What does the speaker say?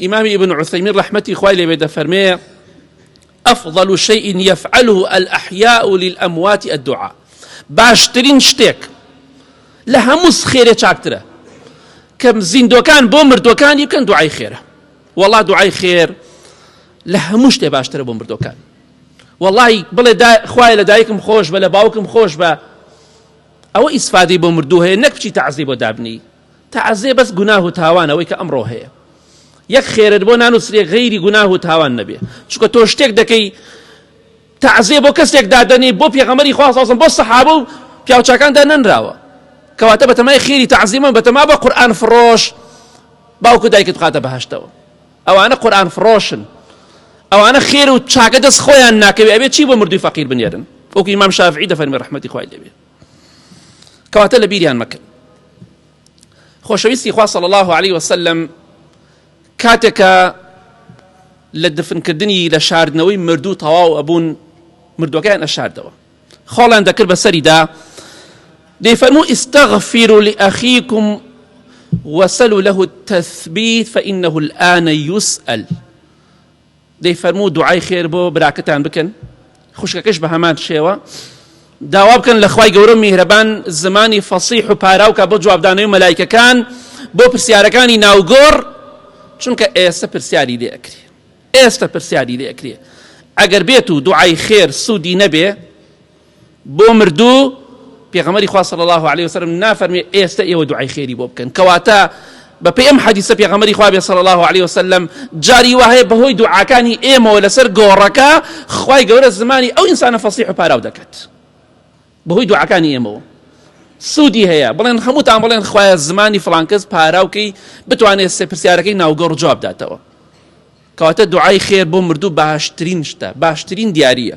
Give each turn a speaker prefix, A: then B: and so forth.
A: إمام ابن عثيمين رحمتي خوالي بيد فرمي أفضل شيء يفعله الأحياء للأموات الدعاء. باشترين شتيك لهموس خيري شاكتره كم زيندوكان بومردوكان يمكن دعاء خيره. والله دعاء خير لهموش تي باشتره بومردوكان. والله بلا خوالي لدايكم خوش بلا باوكم خوش با أو إسفادي بومردوه إنك بشي تعذيب ودابني تعذيب بس گناه تاوان أو كأمره هي يك خير بو نانوسري غيري گناه تاوان نبي چونکە تۆ شتێک دەکەی تعزیە بۆ کەسێک دادەنی بۆ پێغەمبەری خوا صلی الله علیه و سلم بۆ سەحابە و پیاوچاکاندا نەنراوە کەواتە بەتەمای خێری تعزیمە بەتەما بە قورئان فڕۆش باوکو دایکت بخاتە بەهەشتەوە. ئەوانە قورئان فڕۆشن، ئەوانە خێر و چاکە دەست خۆیان ناکەوێ ئەبێ چی بۆ مردووی فەقیر بنێرن. وەکو ئیمام شافعی دەفەرمێ ڕەحمەتی خوای لێبێ. کەواتە لە بیریان مەکەن. خۆشەویستی خوا صلی الله علیه و سلم کاتێکە لە دفنکردنی لە شاردنەوەی مردوو تەواو ئەبوون مردوەکەیان ئەشاردەوە خۆڵیان دەکرد بەسەریدا دەیفەرموو استغفروا لأخيكم وسلوا له التثبيت فإنه الآن يسأل. دەیفەرموو دوعای خێر بۆ براکەتان بکەن خوشکەکەش بە هەمان شێوە داوا بکەن لە خوای گەورە میهرەبان زمانی فەسیح و پاراوکە بۆ جوابدانەوەی مەلایکەکان بۆ پرسیارەکانی ناوگۆڕ چونکە ئێستا پرسیاری لێ ئەکرێ ئێستا پرسیاری لێ ئەکرێ ئەگەر بێت و دوعای خێر سوودی نەبێ بۆ مردوو پێغەمبەری خوا صلی الله علیه وسلم نافەرمێ ئێستا ئێوە دوعای خێری بۆ بکەن. کەواتە بەپێی ئەم حەدیسە پێغەمبەری خوا بێ صلی الله علیه وسلم جاری وهەیە بەهۆی دوعاکانی ئێمەوە لەسەر گۆڕەکە خوای گەورە زمانی ئەو ئینسانە فەسیح و پاراو دەکات بەهۆی دوعاکانی ئێمەوە سوودی هەیە بڵێن هەمووتان بڵێن خوایە زمانی فڵان کەس پاراوکەی بتوانێت پرسیارەکەی ناوگۆڕ جواب داتەوە. کەواتە دوعای خێر بۆ مردوو باشترین شتە باشترین دیاریە.